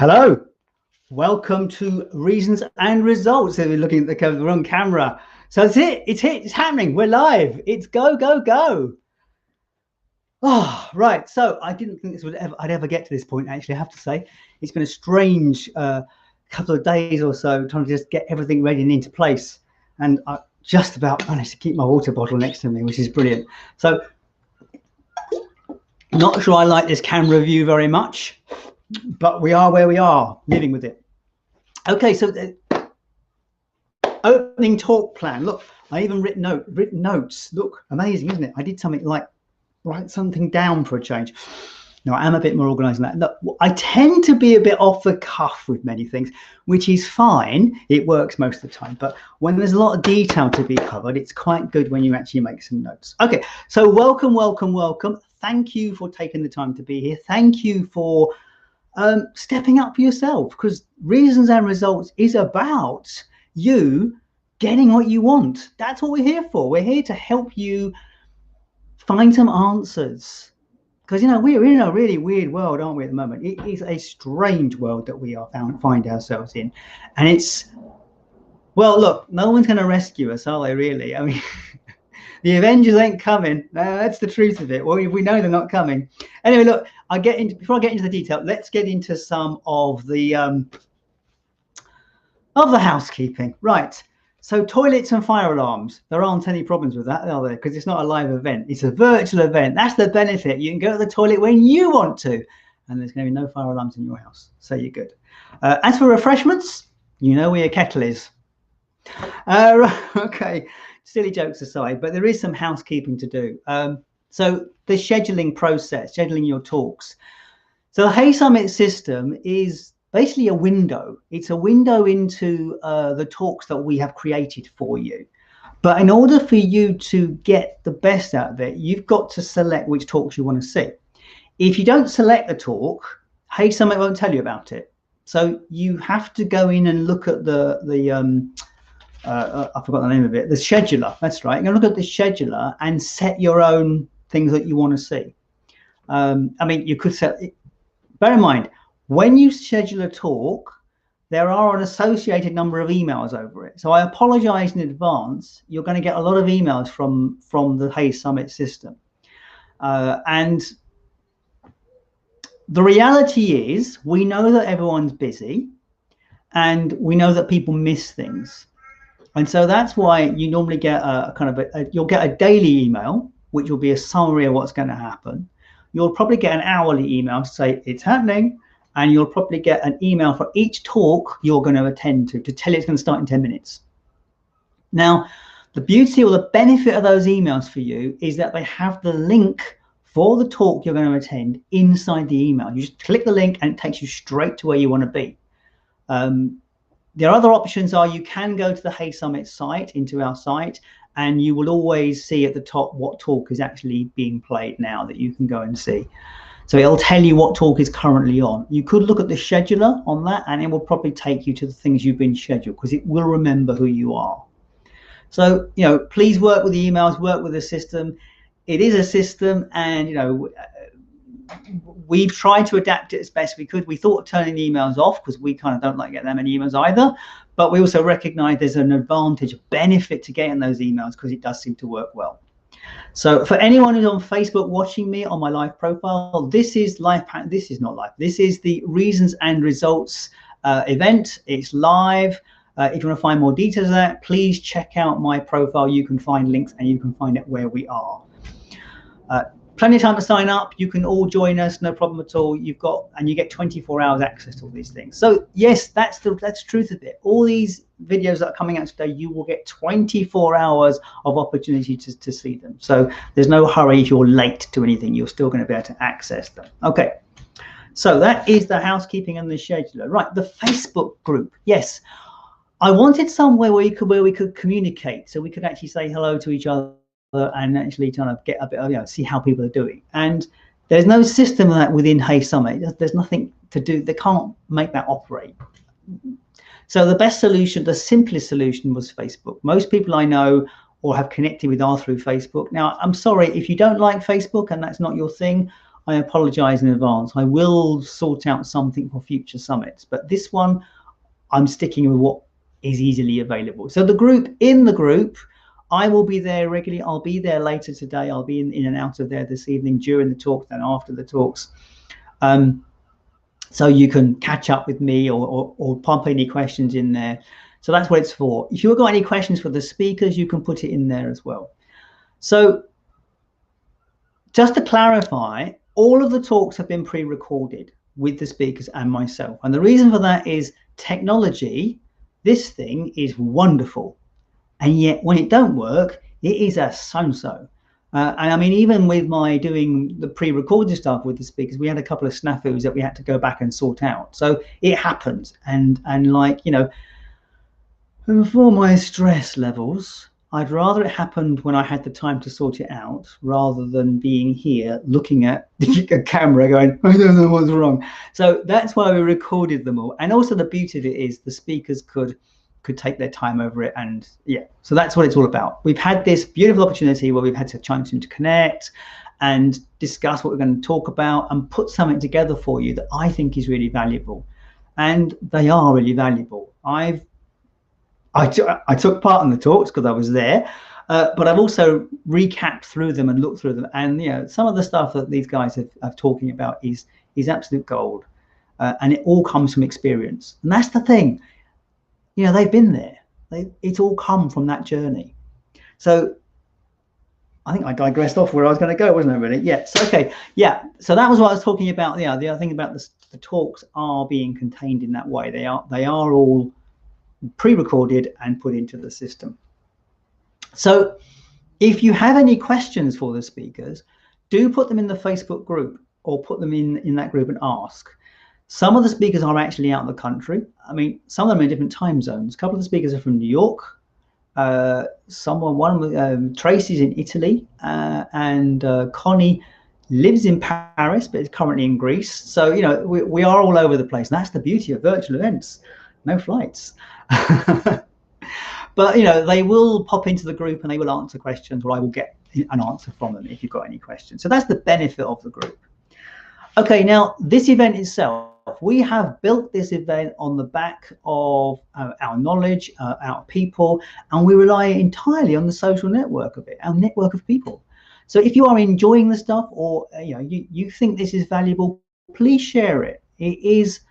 Hello, welcome to Reasons and Results. If you're looking at the wrong camera, so it's happening. We're live. It's go, go, go. Oh, right. So I didn't think I'd ever get to this point. Actually, I have to say, it's been a strange couple of days or so trying to just get everything ready and into place, and I just about managed to keep my water bottle next to me, which is brilliant. So, not sure I like this camera view very much, but we are where we are, living with it. Okay, so the opening talk plan. Look, I even written notes. Look, amazing, isn't it? I did something like write something down for a change. Now, I am a bit more organized than that. Look, I tend to be a bit off the cuff with many things, which is fine. It works most of the time. But when there's a lot of detail to be covered, it's quite good when you actually make some notes. Okay, so welcome, welcome, welcome. Thank you for taking the time to be here. Thank you for stepping up for yourself, because Reasons and Results is about you getting what you want. That's what we're here for. We're here to help you find some answers, because we're in a really weird world, aren't we, at the moment? It is a strange world that we find ourselves in, and it's, well, look, no one's going to rescue us, are they, really? I mean, the Avengers ain't coming. That's the truth of it. Well, we know they're not coming. Anyway, look, before I get into the detail, let's get into some of the housekeeping. Right. So toilets and fire alarms. There aren't any problems with that, are there? Because it's not a live event. It's a virtual event. That's the benefit. You can go to the toilet when you want to, and there's going to be no fire alarms in your house. So you're good. As for refreshments, you know where your kettle is. Okay. Silly jokes aside, but there is some housekeeping to do. So the scheduling process, scheduling your talks. So the Hay Summit system is basically a window. It's a window into the talks that we have created for you. But in order for you to get the best out of it, you've got to select which talks you want to see. If you don't select the talk, Hay Summit won't tell you about it. So you have to go in and look at I forgot the name of it, the scheduler. That's right. You're going to look at the scheduler and set your own things that you want to see. I mean, you could set, bear in mind, when you schedule a talk, there are an associated number of emails over it. So I apologize in advance. You're going to get a lot of emails from the Hay Summit system. And the reality is, we know that everyone's busy, and we know that people miss things. And so that's why you normally get you'll get a daily email, which will be a summary of what's going to happen. You'll probably get an hourly email to say it's happening, and you'll probably get an email for each talk you're going to attend to tell you it's going to start in 10 minutes. Now, the beauty or the benefit of those emails for you is that they have the link for the talk you're going to attend inside the email. You just click the link and it takes you straight to where you want to be. The other options are you can go to the Hay Summit site, into our site, and you will always see at the top what talk is actually being played now that you can go and see. So it'll tell you what talk is currently on. You could look at the scheduler on that, and it will probably take you to the things you've been scheduled, because it will remember who you are. So, please work with the emails, work with the system. It is a system, and, we've tried to adapt it as best we could. We thought of turning the emails off because we kind of don't like getting that many emails either. But we also recognize there's an advantage, a benefit to getting those emails, because it does seem to work well. So for anyone who's on Facebook watching me on my live profile, this is live. This is not live. This is the Reasons and Results event. It's live. If you want to find more details of that, please check out my profile. You can find links, and you can find it where we are. Plenty of time to sign up. You can all join us, no problem at all. You get 24 hours access to all these things. So yes, that's the truth of it. All these videos that are coming out today, you will get 24 hours of opportunity to see them. So there's no hurry. If you're late to anything, you're still going to be able to access them. Okay, so that is the housekeeping and the scheduler. Right, the Facebook group. Yes, I wanted somewhere where we could communicate, so we could actually say hello to each other and actually kind of get a bit of, see how people are doing. And there's no system of that within Hay Summit. There's nothing to do. They can't make that operate. So the best solution, the simplest solution, was Facebook. Most people I know or have connected with are through Facebook. Now, I'm sorry if you don't like Facebook and that's not your thing. I apologize in advance. I will sort out something for future summits, but this one, I'm sticking with what is easily available. So in the group, I will be there regularly. I'll be there later today. I'll be in and out of there this evening during the talk and after the talks. So you can catch up with me or pump any questions in there. So that's what it's for. If you've got any questions for the speakers, you can put it in there as well. So just to clarify, all of the talks have been pre-recorded with the speakers and myself. And the reason for that is technology, this thing is wonderful. And yet when it don't work, it is a so-so. And I mean, even with my doing the pre-recorded stuff with the speakers, we had a couple of snafus that we had to go back and sort out. So it happens. And like, you know, for my stress levels, I'd rather it happened when I had the time to sort it out rather than being here looking at the camera going, I don't know what's wrong. So that's why we recorded them all. And also the beauty of it is the speakers could take their time over it. And yeah, so that's what it's all about. We've had this beautiful opportunity where we've had a chance to connect and discuss what we're going to talk about and put something together for you that I think is really valuable. And they are really valuable. I took part in the talks because I was there, but I've also recapped through them and looked through them. And you know, some of the stuff that these guys are talking about is absolute gold, and it all comes from experience. And that's the thing. You know, they've been there. It's all come from that journey. So I think I digressed off where I was going to go, wasn't I, really? Yes. Okay. Yeah. So that was what I was talking about. Yeah. The other thing about the talks are being contained in that way. They are all pre-recorded and put into the system. So if you have any questions for the speakers, do put them in the Facebook group or put them in that group and ask. Some of the speakers are actually out of the country. I mean, some of them are in different time zones. A couple of the speakers are from New York. Tracy's in Italy, and Connie lives in Paris, but is currently in Greece. So, you know, we are all over the place. And that's the beauty of virtual events. No flights. But, you know, they will pop into the group and they will answer questions, or I will get an answer from them if you've got any questions. So that's the benefit of the group. Okay, now this event itself, we have built this event on the back of our knowledge, our people, and we rely entirely on the social network of it, our network of people. So if you are enjoying the stuff, or you know, you think this is valuable, please share it. It is,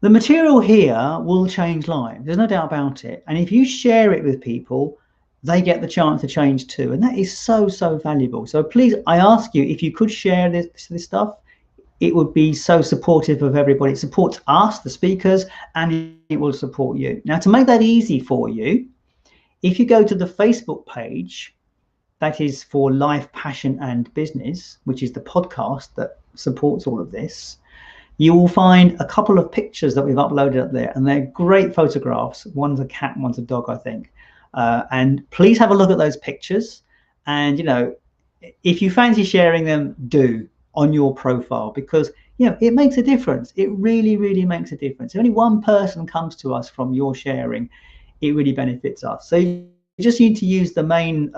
the material here will change lives. There's no doubt about it. And if you share it with people, they get the chance to change too. And that is so, so valuable. So please, I ask you, if you could share this stuff, it would be so supportive of everybody. It supports us, the speakers, and it will support you. Now, to make that easy for you, if you go to the Facebook page, that is for Life, Passion and Business, which is the podcast that supports all of this, you will find a couple of pictures that we've uploaded up there, and they're great photographs. One's a cat, one's a dog, I think. And please have a look at those pictures. And, you know, if you fancy sharing them, do on your profile, because, you know, it makes a difference. It really, really makes a difference. If only one person comes to us from your sharing, it really benefits us. So you just need to use the main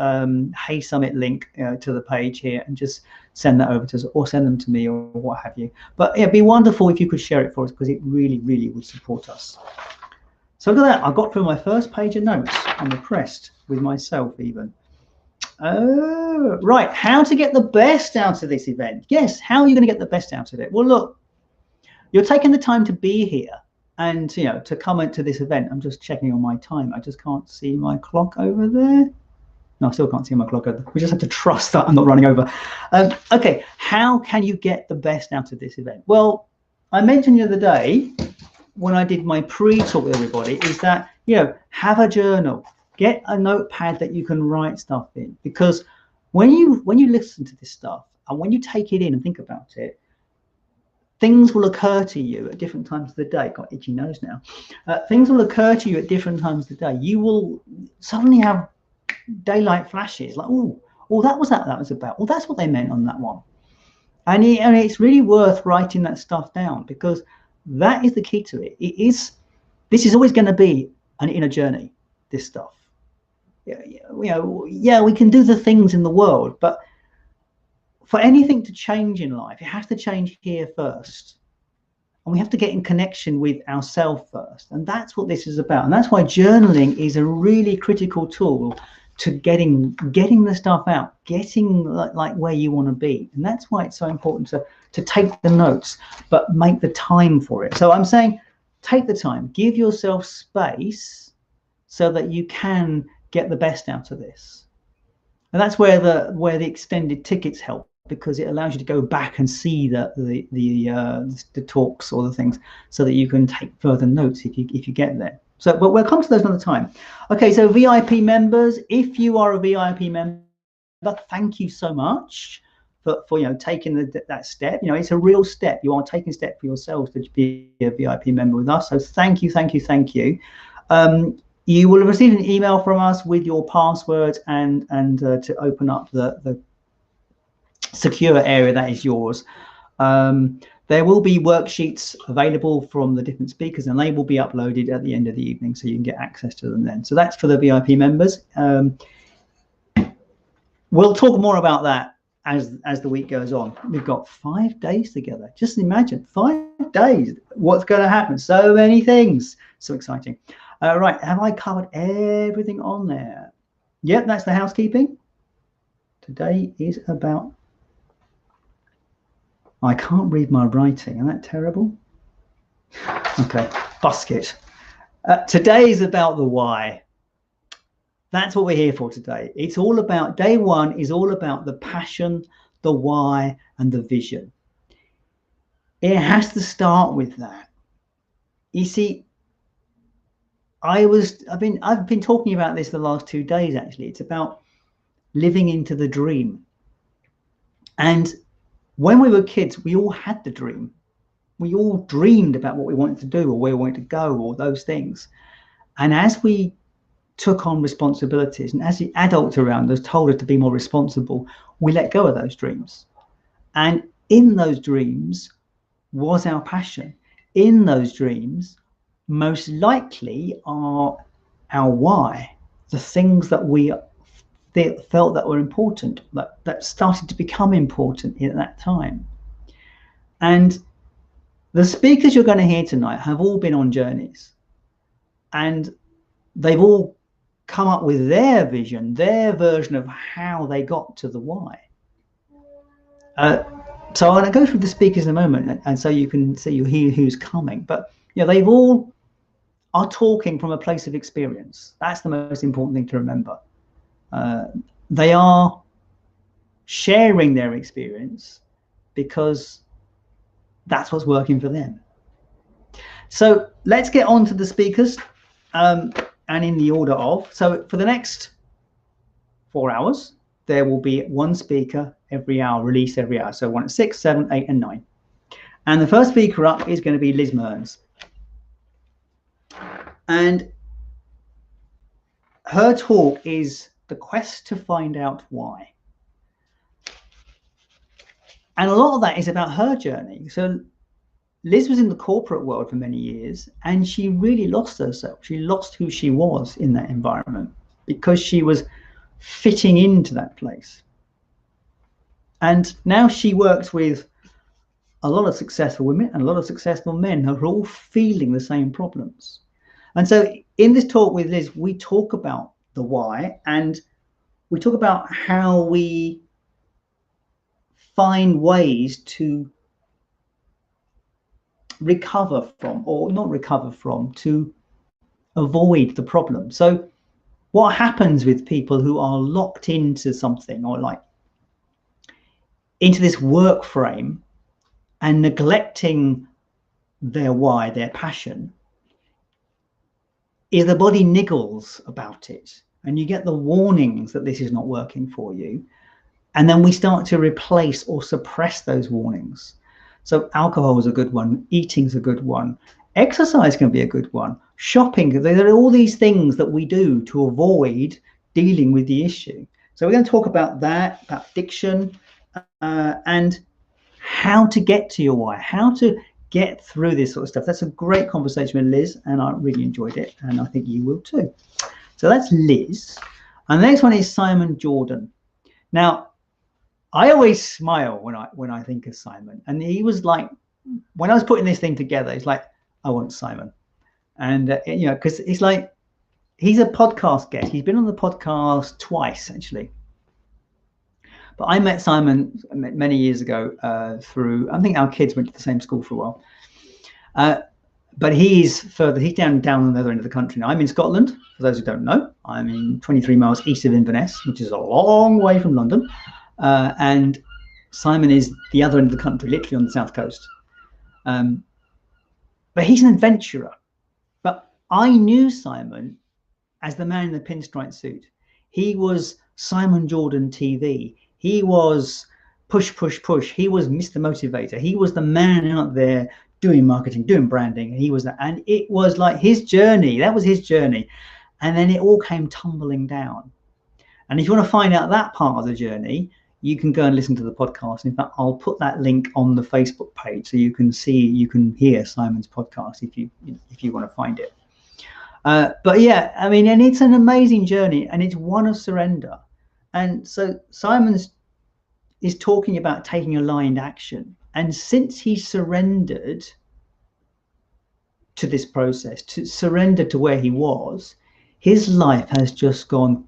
Hey Summit link to the page here and just send that over to us, or send them to me, or what have you. But it'd be wonderful if you could share it for us, because it really, really would support us. So look at that. I got through my first page of notes. I'm impressed with myself even. Oh, right. How to get the best out of this event. Yes, how are you going to get the best out of it? Well, look, you're taking the time to be here and, you know, to comment to this event. I'm just checking on my time. I just can't see my clock over there. No, I still can't see my clock over there. We just have to trust that I'm not running over. Okay, how can you get the best out of this event? Well, I mentioned the other day when I did my pre-talk with everybody is that, you know, have a journal. Get a notepad that you can write stuff in, because when you listen to this stuff and when you take it in and think about it, things will occur to you at different times of the day. Got itchy nose now. Things will occur to you at different times of the day. You will suddenly have daylight flashes, like, oh, that was that was about. Well, that's what they meant on that one. And it's really worth writing that stuff down, because that is the key to it. This is always going to be an inner journey, this stuff. You know, yeah, we can do the things in the world, but for anything to change in life, it has to change here first. And we have to get in connection with ourselves first. And that's what this is about. And that's why journaling is a really critical tool to getting the stuff out, getting like where you want to be. And that's why it's so important to take the notes, but make the time for it. So I'm saying, take the time, give yourself space so that you can get the best out of this. And that's where the extended tickets help, because it allows you to go back and see the talks or the things, so that you can take further notes if you get there. So, but we'll come to those another time. Okay, so VIP members, if you are a VIP member, thank you so much for taking that step. It's a real step. You are taking a step for yourselves to be a VIP member with us. So thank you, thank you, thank you. You will have received an email from us with your password and to open up the secure area that is yours. There will be worksheets available from the different speakers, and they will be uploaded at the end of the evening, so you can get access to them then. So that's for the VIP members. We'll talk more about that as the week goes on. We've got 5 days together. Just imagine, 5 days. What's going to happen? So many things. So exciting. Right, have I covered everything on there? Yep, that's the housekeeping. Today is about... I can't read my writing. Isn't that terrible? Okay, basket. Today is about the why. That's what we're here for today. It's all about, day one is all about the passion, the why, and the vision. It has to start with that. You see, I've been talking about this the last 2 days, actually. It's about living into the dream. And when we were kids, we all had the dream. We all dreamed about what we wanted to do or where we wanted to go or those things. And as we took on responsibilities, and as the adults around us told us to be more responsible, we let go of those dreams. And in those dreams was our passion. In those dreams, most likely are our why, the things that we felt that were important, that started to become important at that time. And the speakers you're going to hear tonight have all been on journeys, and they've all come up with their vision, their version of how they got to the why. So I'm going to go through the speakers in a moment, and so you can see, you hear who's coming. But they've all are talking from a place of experience. That's the most important thing to remember. They are sharing their experience because that's what's working for them. So let's get on to the speakers, and in the order of. So for the next 4 hours, there will be one speaker every hour, released every hour. So 1 at 6, 7, 8, and 9. And the first speaker up is going to be Liz Mearns. And her talk is the quest to find out why. And a lot of that is about her journey. So Liz was in the corporate world for many years, and she really lost herself. She lost who she was in that environment because she was fitting into that place. And now she works with a lot of successful women and a lot of successful men who are all feeling the same problems. And so in this talk with Liz, we talk about the why, and we talk about how we find ways to recover from, or not recover from, to avoid the problem. So what happens with people who are locked into something, or like into this work frame, and neglecting their why, their passion, is the body niggles about it, and you get the warnings that this is not working for you. And then we start to replace or suppress those warnings. So alcohol is a good one, eating is a good one, exercise can be a good one, shopping. There are all these things that we do to avoid dealing with the issue. So we're going to talk about that, about addiction, and how to get to your why, how to get through this sort of stuff. That's a great conversation with Liz, and I really enjoyed it, and I think you will too. So that's Liz. And the next one is Simon Jordan. Now, I always smile when I think of Simon. And he was like, when I was putting this thing together, it's like, I want Simon. And you know, because it's like, he's a podcast guest. He's been on the podcast twice, actually. But I met Simon many years ago through, I think our kids went to the same school for a while. But he's down on the other end of the country now. I'm in Scotland, for those who don't know. I'm in 23 miles east of Inverness, which is a long way from London. And Simon is the other end of the country, literally on the south coast. But he's an adventurer. But I knew Simon as the man in the pinstripe suit. He was Simon Jordan TV. He was push, push, push. He was Mr. Motivator. He was the man out there doing marketing, doing branding. He was that, and it was like his journey. That was his journey. And then it all came tumbling down. And if you want to find out that part of the journey, you can go and listen to the podcast. In fact, I'll put that link on the Facebook page so you can hear Simon's podcast if you want to find it. But yeah, I mean, and it's an amazing journey, and it's one of surrender. And so Simon's is talking about taking aligned action. And since he surrendered to this process, to surrender to where he was, his life has just gone,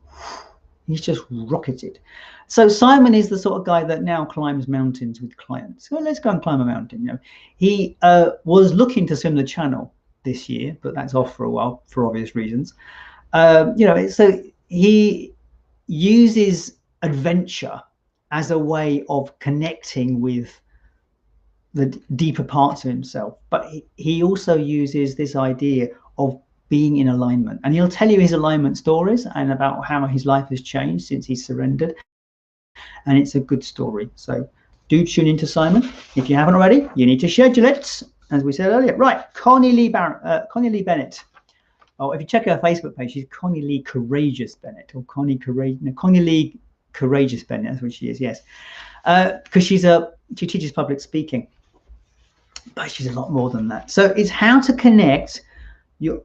he's just rocketed. So Simon is the sort of guy that now climbs mountains with clients. So let's go and climb a mountain. You know, he was looking to swim the Channel this year, but that's off for a while for obvious reasons. You know, so he uses adventure as a way of connecting with the deeper parts of himself, but he also uses this idea of being in alignment, and he'll tell you his alignment stories and about how his life has changed since he surrendered, and it's a good story. So do tune into Simon. If you haven't already, you need to schedule it, as we said earlier. Right, Connie Lee Bennett. Oh, if you check her Facebook page, she's Connie Lee Courageous Bennett, or Connie Lee Courageous Bennett. That's what she is. Yes, because she teaches public speaking, but she's a lot more than that. So it's how to connect with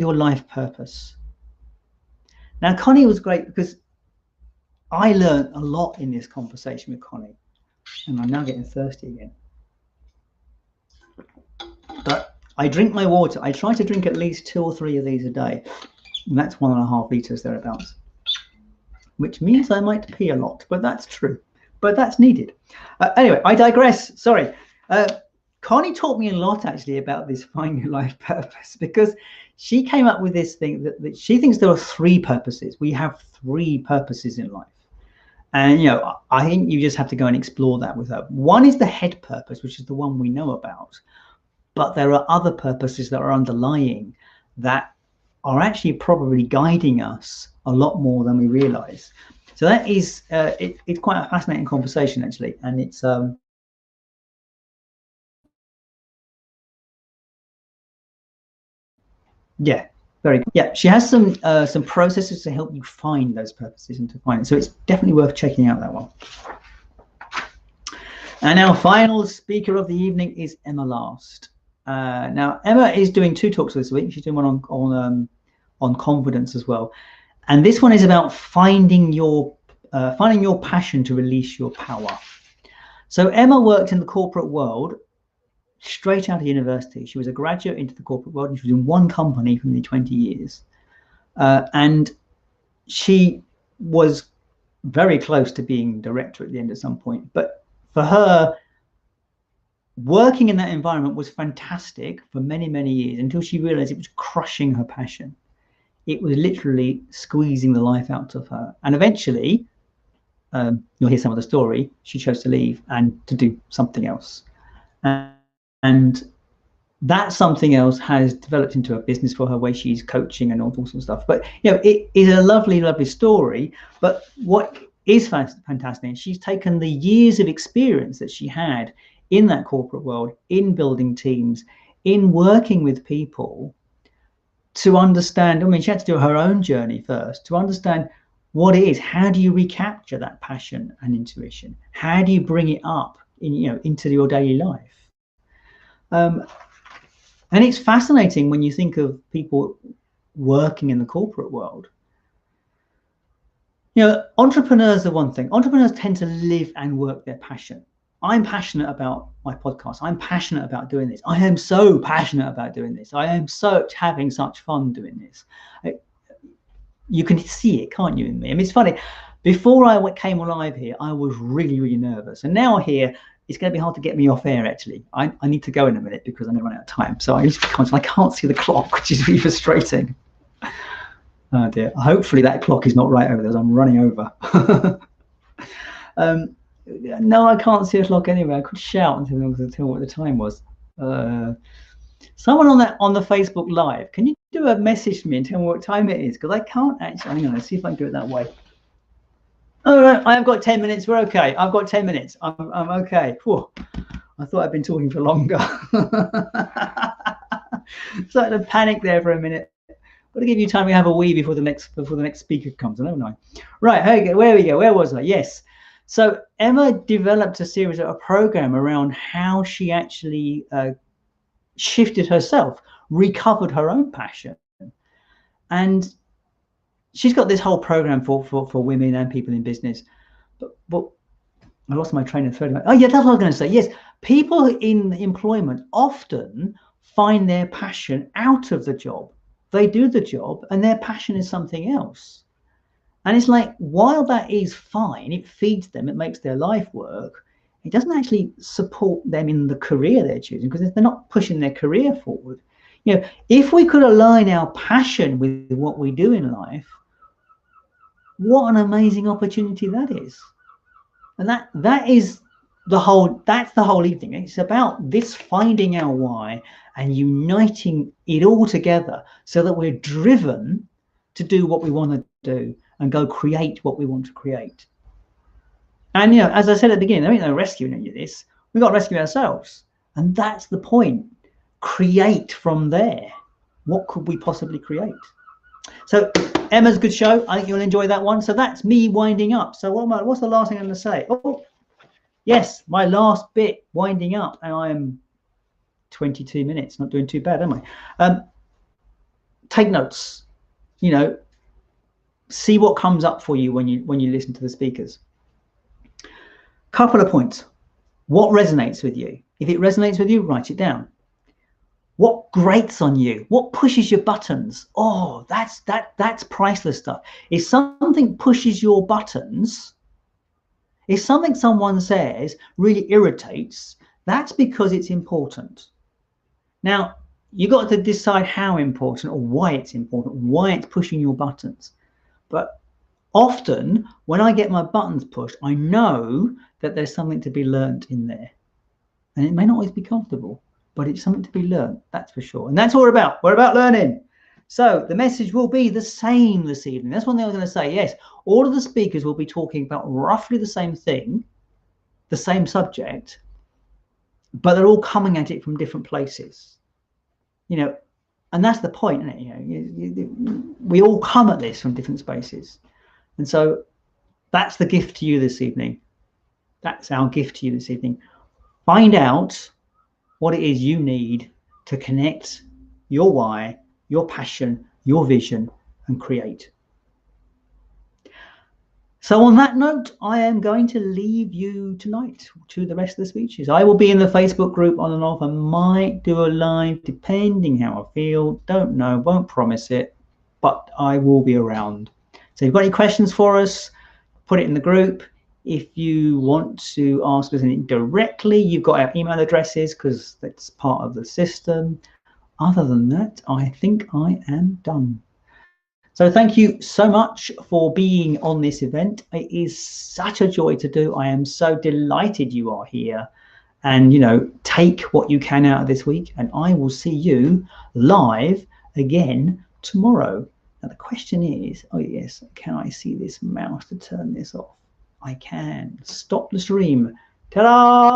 your life purpose. Now, Connie was great because I learned a lot in this conversation with Connie, and I'm now getting thirsty again. But I drink my water. I try to drink at least 2 or 3 of these a day, and that's 1.5 liters thereabouts, which means I might pee a lot, but that's true. But that's needed. Anyway, I digress. Sorry. Connie taught me a lot, actually, about this finding your life purpose, because she came up with this thing that she thinks there are 3 purposes. We have 3 purposes in life. And, you know, I think you just have to go and explore that with her. One is the head purpose, which is the one we know about. But there are other purposes that are underlying that are actually probably guiding us a lot more than we realize. So that is, it's quite a fascinating conversation, actually. And it's, yeah, very good. Yeah, she has some processes to help you find those purposes and to find it. So it's definitely worth checking out, that one. And our final speaker of the evening is Emma Last. Now, Emma is doing 2 talks this week. She's doing one on confidence as well. And this one is about finding your passion to release your power. So Emma worked in the corporate world straight out of university. She was a graduate into the corporate world, and she was in one company for nearly 20 years. And she was very close to being director at the end at some point. But for her, working in that environment was fantastic for many, many years, until she realized it was crushing her passion. It was literally squeezing the life out of her. And eventually, you'll hear some of the story, she chose to leave and to do something else. And that something else has developed into a business for her, where she's coaching and all sorts of stuff. But, you know, it is a lovely, lovely story. But what is fantastic, she's taken the years of experience that she had in that corporate world, in building teams, in working with people, to understand. I mean, she had to do her own journey first to understand what it is. How do you recapture that passion and intuition? How do you bring it up into your daily life? And it's fascinating when you think of people working in the corporate world. You know, entrepreneurs are one thing. Entrepreneurs tend to live and work their passion. I'm passionate about my podcast. I'm passionate about doing this. I am so passionate about doing this. I am having such fun doing this. You can see it, can't you, in me? I mean, it's funny. Before I came live here, I was really, really nervous. And now here, it's going to be hard to get me off air, actually. I need to go in a minute because I'm going to run out of time. So I need to be conscious. I can't see the clock, which is really frustrating. Oh, dear. Hopefully that clock is not right over there as I'm running over. No, I can't see a clock anyway. I could shout until what the time was. Someone on the Facebook Live, can you do a message to me and tell me what time it is? Because I can't actually. Hang on, let's see if I can do it that way. Oh, no, I've got 10 minutes. We're okay. I've got 10 minutes. I'm okay. Whew. I thought I'd been talking for longer. Started to panic there for a minute. Got to give you time to have a wee before the next speaker comes, haven't I? Right. Okay. Where we go? Where was I? Yes. So Emma developed a program around how she actually shifted herself, recovered her own passion, and she's got this whole program for women and people in business. But I lost my train of thought. Oh yeah, that's what I was going to say. Yes, people in employment often find their passion out of the job. They do the job, and their passion is something else. And it's like, while that is fine, it feeds them, it makes their life work, it doesn't actually support them in the career they're choosing, because they're not pushing their career forward. You know, if we could align our passion with what we do in life, what an amazing opportunity that is. And that's the whole evening. It's about this, finding our why and uniting it all together so that we're driven to do what we want to do and go create what we want to create. And, you know, as I said at the beginning, there ain't no rescuing any of this. We've got to rescue ourselves. And that's the point. Create from there. What could we possibly create? So Emma's good show. I think you'll enjoy that one. So that's me winding up. So what's the last thing I'm going to say? Oh, yes, my last bit, winding up. And I am 22 minutes. Not doing too bad, am I? Take notes. You know, see what comes up for you when you listen to the speakers. Couple of points. What resonates with you? If it resonates with you, write it down. What grates on you? What pushes your buttons? Oh, that's priceless stuff. If something pushes your buttons, if something someone says really irritates, that's because it's important. Now, you got to decide how important or why it's important, why it's pushing your buttons. But often when I get my buttons pushed, I know that there's something to be learned in there. And it may not always be comfortable, but it's something to be learned, that's for sure. And that's what we're about. We're about learning. So the message will be the same this evening. That's one thing I was going to say. Yes, all of the speakers will be talking about roughly the same thing, the same subject, but they're all coming at it from different places. You know, and that's the point, isn't it? You know, we all come at this from different spaces. And so that's the gift to you this evening. That's our gift to you this evening. Find out what it is you need to connect your why, your passion, your vision, and create. So on that note, I am going to leave you tonight to the rest of the speeches. I will be in the Facebook group on and off. I might do a live depending how I feel. Don't know, won't promise it, but I will be around. So if you've got any questions for us, put it in the group. If you want to ask us anything directly, you've got our email addresses because that's part of the system. Other than that, I think I am done. So thank you so much for being on this event. It is such a joy to do. I am so delighted you are here. And, you know, take what you can out of this week. And I will see you live again tomorrow. Now, the question is, oh, yes, can I see this mouse to turn this off? I can. Stop the stream. Ta-da!